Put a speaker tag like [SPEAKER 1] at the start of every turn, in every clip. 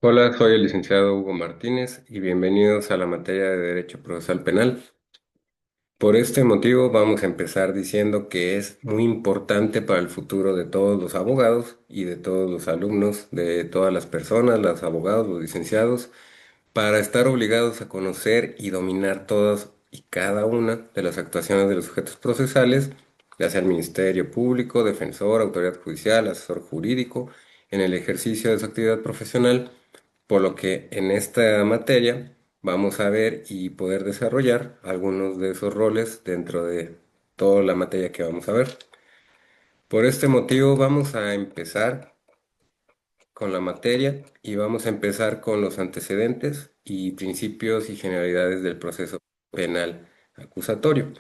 [SPEAKER 1] Hola, soy el licenciado Hugo Martínez y bienvenidos a la materia de Derecho Procesal Penal. Por este motivo vamos a empezar diciendo que es muy importante para el futuro de todos los abogados y de todos los alumnos, de todas las personas, los abogados, los licenciados, para estar obligados a conocer y dominar todas y cada una de las actuaciones de los sujetos procesales, ya sea el Ministerio Público, defensor, autoridad judicial, asesor jurídico, en el ejercicio de su actividad profesional, por lo que en esta materia vamos a ver y poder desarrollar algunos de esos roles dentro de toda la materia que vamos a ver. Por este motivo vamos a empezar con la materia y vamos a empezar con los antecedentes y principios y generalidades del proceso penal acusatorio.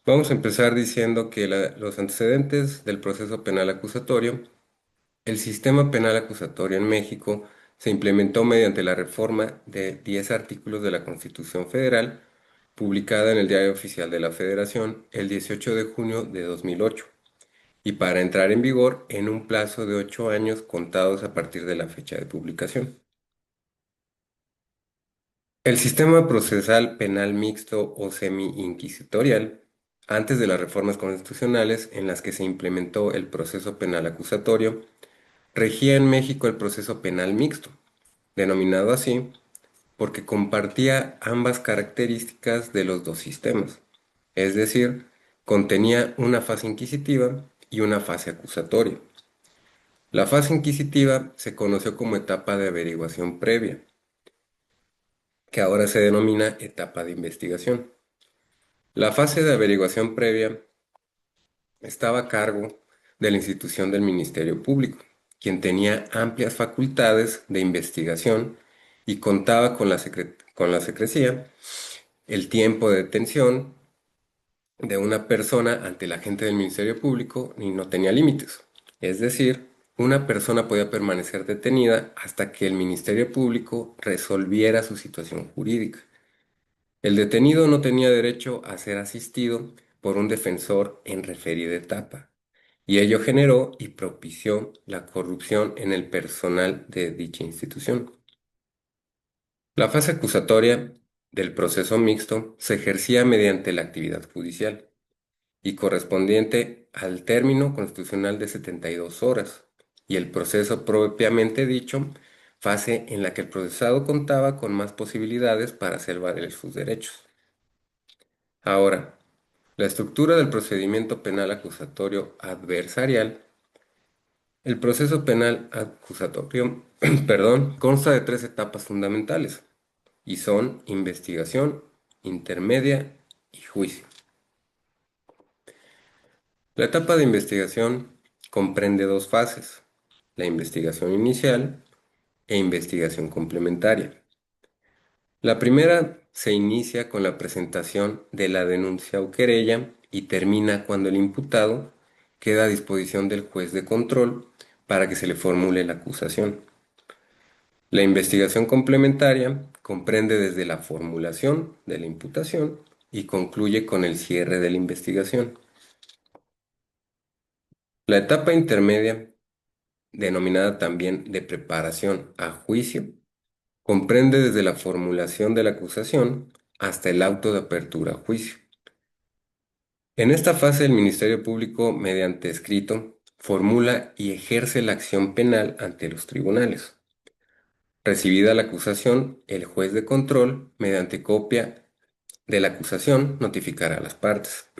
[SPEAKER 1] Vamos a empezar diciendo que los antecedentes del proceso penal acusatorio. El sistema penal acusatorio en México se implementó mediante la reforma de 10 artículos de la Constitución Federal, publicada en el Diario Oficial de la Federación el 18 de junio de 2008, y para entrar en vigor en un plazo de 8 años contados a partir de la fecha de publicación. El sistema procesal penal mixto o semi-inquisitorial, antes de las reformas constitucionales en las que se implementó el proceso penal acusatorio, regía en México el proceso penal mixto, denominado así porque compartía ambas características de los dos sistemas, es decir, contenía una fase inquisitiva y una fase acusatoria. La fase inquisitiva se conoció como etapa de averiguación previa, que ahora se denomina etapa de investigación. La fase de averiguación previa estaba a cargo de la institución del Ministerio Público, quien tenía amplias facultades de investigación y contaba con con la secrecía, el tiempo de detención de una persona ante la agente del Ministerio Público y no tenía límites. Es decir, una persona podía permanecer detenida hasta que el Ministerio Público resolviera su situación jurídica. El detenido no tenía derecho a ser asistido por un defensor en referida etapa, y ello generó y propició la corrupción en el personal de dicha institución. La fase acusatoria del proceso mixto se ejercía mediante la actividad judicial y correspondiente al término constitucional de 72 horas, y el proceso propiamente dicho, fase en la que el procesado contaba con más posibilidades para hacer valer sus derechos. Ahora, la estructura del procedimiento penal acusatorio adversarial. El proceso penal acusatorio, perdón, consta de tres etapas fundamentales y son investigación, intermedia y juicio. La etapa de investigación comprende dos fases, la investigación inicial e investigación complementaria. La primera se inicia con la presentación de la denuncia o querella y termina cuando el imputado queda a disposición del juez de control para que se le formule la acusación. La investigación complementaria comprende desde la formulación de la imputación y concluye con el cierre de la investigación. La etapa intermedia, denominada también de preparación a juicio, comprende desde la formulación de la acusación hasta el auto de apertura a juicio. En esta fase, el Ministerio Público, mediante escrito, formula y ejerce la acción penal ante los tribunales. Recibida la acusación, el juez de control, mediante copia de la acusación, notificará a las partes.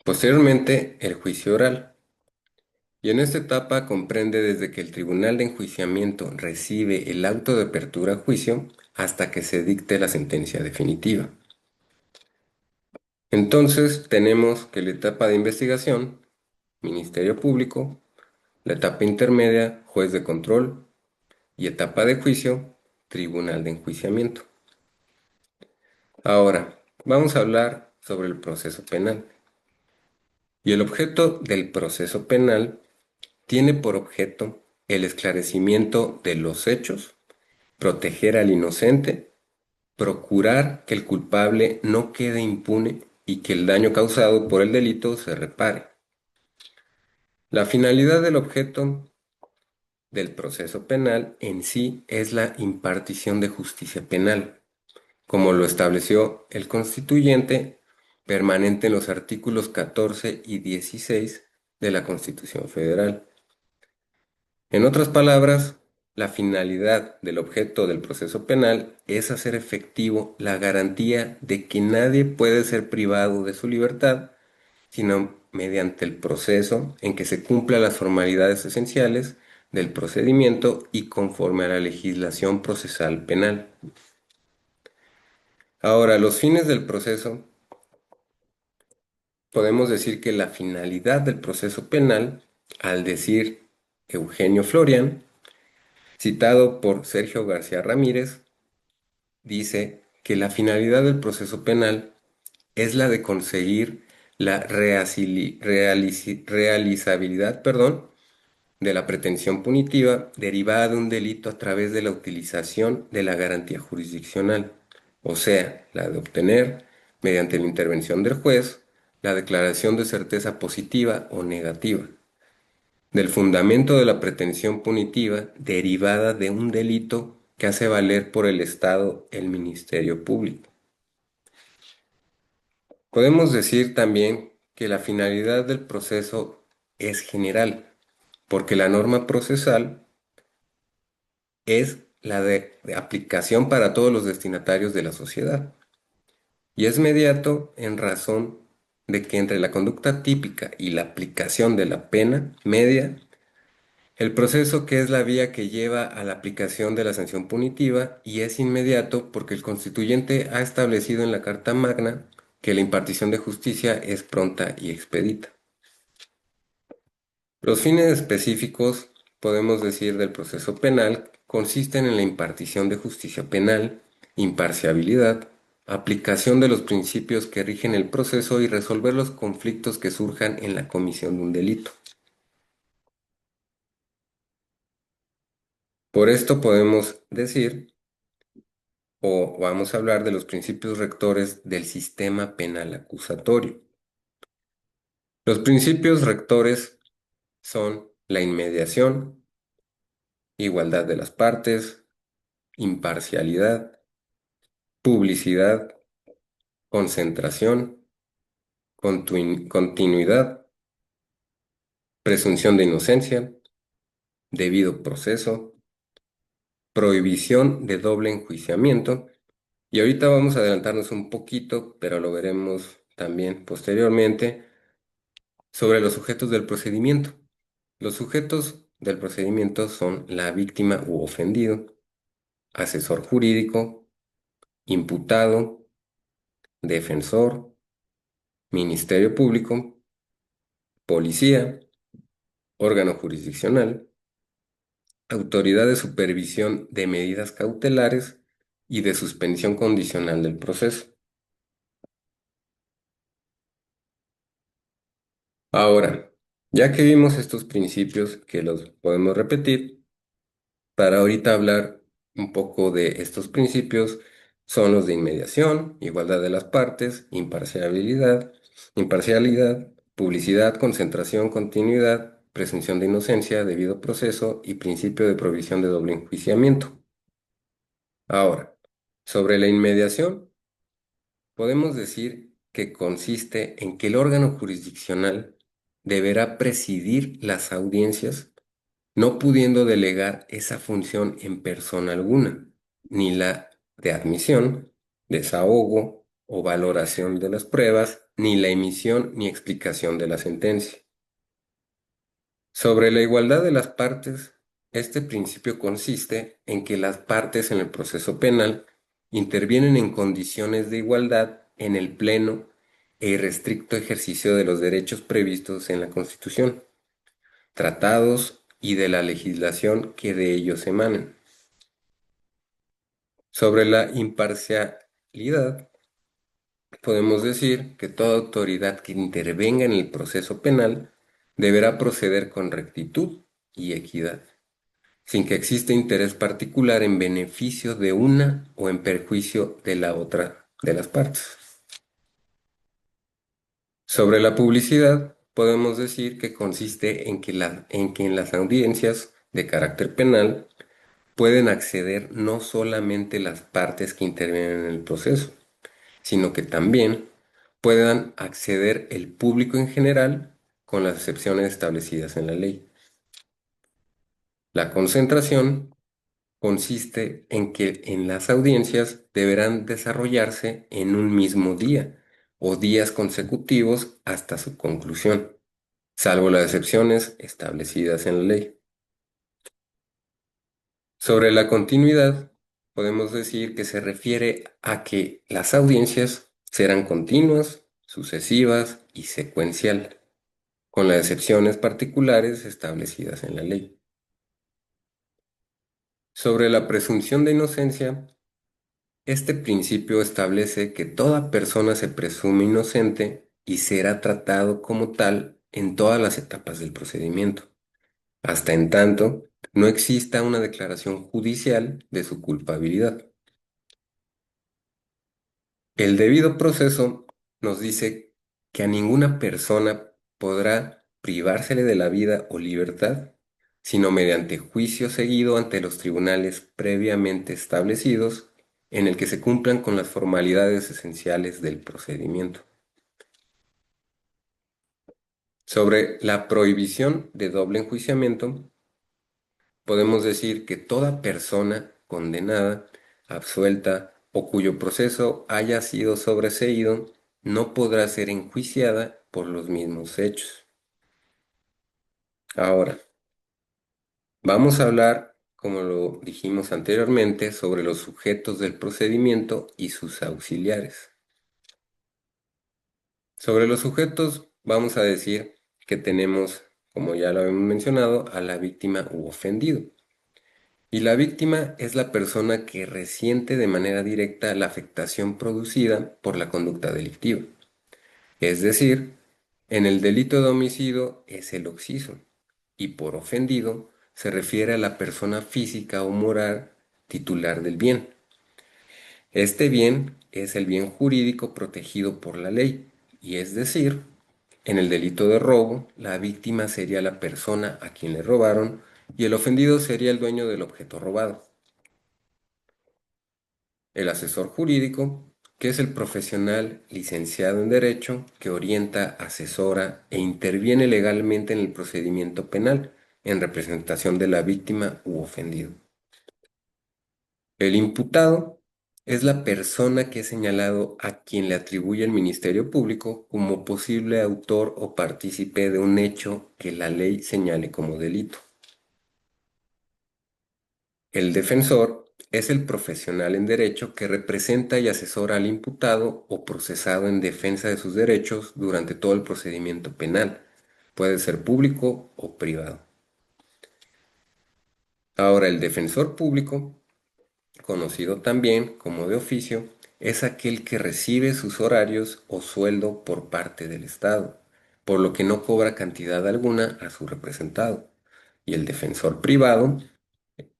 [SPEAKER 1] Posteriormente, el juicio oral. Y en esta etapa comprende desde que el tribunal de enjuiciamiento recibe el auto de apertura a juicio hasta que se dicte la sentencia definitiva. Entonces, tenemos que la etapa de investigación, Ministerio Público, la etapa intermedia, juez de control, y etapa de juicio, tribunal de enjuiciamiento. Ahora, vamos a hablar sobre el proceso penal. Y el objeto del proceso penal tiene por objeto el esclarecimiento de los hechos, proteger al inocente, procurar que el culpable no quede impune y que el daño causado por el delito se repare. La finalidad del objeto del proceso penal en sí es la impartición de justicia penal, como lo estableció el constituyente permanente en los artículos 14 y 16 de la Constitución Federal. En otras palabras, la finalidad del objeto del proceso penal es hacer efectivo la garantía de que nadie puede ser privado de su libertad, sino mediante el proceso en que se cumplan las formalidades esenciales del procedimiento y conforme a la legislación procesal penal. Ahora, los fines del proceso, podemos decir que la finalidad del proceso penal, al decir Eugenio Florian, citado por Sergio García Ramírez, dice que la finalidad del proceso penal es la de conseguir la realizabilidad, de la pretensión punitiva derivada de un delito a través de la utilización de la garantía jurisdiccional, o sea, la de obtener, mediante la intervención del juez, la declaración de certeza positiva o negativa del fundamento de la pretensión punitiva derivada de un delito que hace valer por el Estado el Ministerio Público. Podemos decir también que la finalidad del proceso es general, porque la norma procesal es la de aplicación para todos los destinatarios de la sociedad y es mediato en razón de que entre la conducta típica y la aplicación de la pena media el proceso, que es la vía que lleva a la aplicación de la sanción punitiva, y es inmediato porque el constituyente ha establecido en la Carta Magna que la impartición de justicia es pronta y expedita. Los fines específicos, podemos decir, del proceso penal consisten en la impartición de justicia penal, imparcialidad, aplicación de los principios que rigen el proceso y resolver los conflictos que surjan en la comisión de un delito. Por esto podemos decir o vamos a hablar de los principios rectores del sistema penal acusatorio. Los principios rectores son la inmediación, igualdad de las partes, imparcialidad, publicidad, concentración, continuidad, presunción de inocencia, debido proceso, prohibición de doble enjuiciamiento. Y ahorita vamos a adelantarnos un poquito, pero lo veremos también posteriormente, sobre los sujetos del procedimiento. Los sujetos del procedimiento son la víctima u ofendido, asesor jurídico, imputado, defensor, ministerio público, policía, órgano jurisdiccional, autoridad de supervisión de medidas cautelares y de suspensión condicional del proceso. Ahora, ya que vimos estos principios que los podemos repetir, para ahorita hablar un poco de estos principios, son los de inmediación, igualdad de las partes, imparcialidad, publicidad, concentración, continuidad, presunción de inocencia, debido proceso y principio de prohibición de doble enjuiciamiento. Ahora, sobre la inmediación, podemos decir que consiste en que el órgano jurisdiccional deberá presidir las audiencias no pudiendo delegar esa función en persona alguna, ni la de admisión, desahogo o valoración de las pruebas, ni la emisión ni explicación de la sentencia. Sobre la igualdad de las partes, este principio consiste en que las partes en el proceso penal intervienen en condiciones de igualdad en el pleno e irrestricto ejercicio de los derechos previstos en la Constitución, tratados y de la legislación que de ellos emanan. Sobre la imparcialidad, podemos decir que toda autoridad que intervenga en el proceso penal deberá proceder con rectitud y equidad, sin que exista interés particular en beneficio de una o en perjuicio de la otra de las partes. Sobre la publicidad, podemos decir que consiste en que en las audiencias de carácter penal, pueden acceder no solamente las partes que intervienen en el proceso, sino que también puedan acceder el público en general con las excepciones establecidas en la ley. La concentración consiste en que en las audiencias deberán desarrollarse en un mismo día o días consecutivos hasta su conclusión, salvo las excepciones establecidas en la ley. Sobre la continuidad, podemos decir que se refiere a que las audiencias serán continuas, sucesivas y secuencial, con las excepciones particulares establecidas en la ley. Sobre la presunción de inocencia, este principio establece que toda persona se presume inocente y será tratado como tal en todas las etapas del procedimiento, hasta en tanto no exista una declaración judicial de su culpabilidad. El debido proceso nos dice que a ninguna persona podrá privársele de la vida o libertad, sino mediante juicio seguido ante los tribunales previamente establecidos, en el que se cumplan con las formalidades esenciales del procedimiento. Sobre la prohibición de doble enjuiciamiento, podemos decir que toda persona condenada, absuelta o cuyo proceso haya sido sobreseído no podrá ser enjuiciada por los mismos hechos. Ahora, vamos a hablar, como lo dijimos anteriormente, sobre los sujetos del procedimiento y sus auxiliares. Sobre los sujetos, vamos a decir que tenemos, como ya lo habíamos mencionado, a la víctima u ofendido. Y la víctima es la persona que resiente de manera directa la afectación producida por la conducta delictiva. Es decir, en el delito de homicidio es el occiso y por ofendido se refiere a la persona física o moral titular del bien. Este bien es el bien jurídico protegido por la ley, y es decir, en el delito de robo, la víctima sería la persona a quien le robaron y el ofendido sería el dueño del objeto robado. El asesor jurídico, que es el profesional licenciado en Derecho que orienta, asesora e interviene legalmente en el procedimiento penal en representación de la víctima u ofendido. El imputado es la persona que es señalado a quien le atribuye el Ministerio Público como posible autor o partícipe de un hecho que la ley señale como delito. El defensor es el profesional en derecho que representa y asesora al imputado o procesado en defensa de sus derechos durante todo el procedimiento penal. Puede ser público o privado. Ahora, el defensor público, conocido también como de oficio, es aquel que recibe sus horarios o sueldo por parte del Estado, por lo que no cobra cantidad alguna a su representado. Y el defensor privado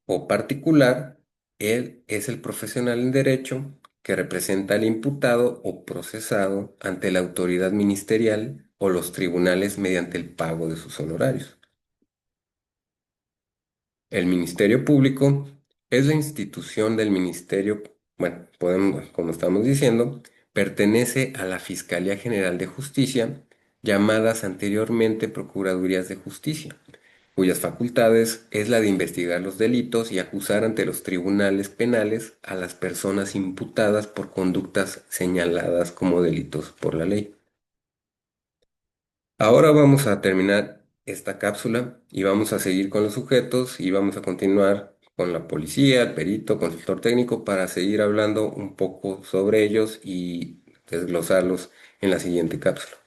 [SPEAKER 1] o particular, él es el profesional en derecho que representa al imputado o procesado ante la autoridad ministerial o los tribunales mediante el pago de sus honorarios. El Ministerio Público es la institución del Ministerio, bueno, podemos, como estamos diciendo, pertenece a la Fiscalía General de Justicia, llamadas anteriormente Procuradurías de Justicia, cuyas facultades es la de investigar los delitos y acusar ante los tribunales penales a las personas imputadas por conductas señaladas como delitos por la ley. Ahora vamos a terminar esta cápsula y vamos a seguir con los sujetos y vamos a continuar con la policía, el perito, consultor técnico para seguir hablando un poco sobre ellos y desglosarlos en la siguiente cápsula.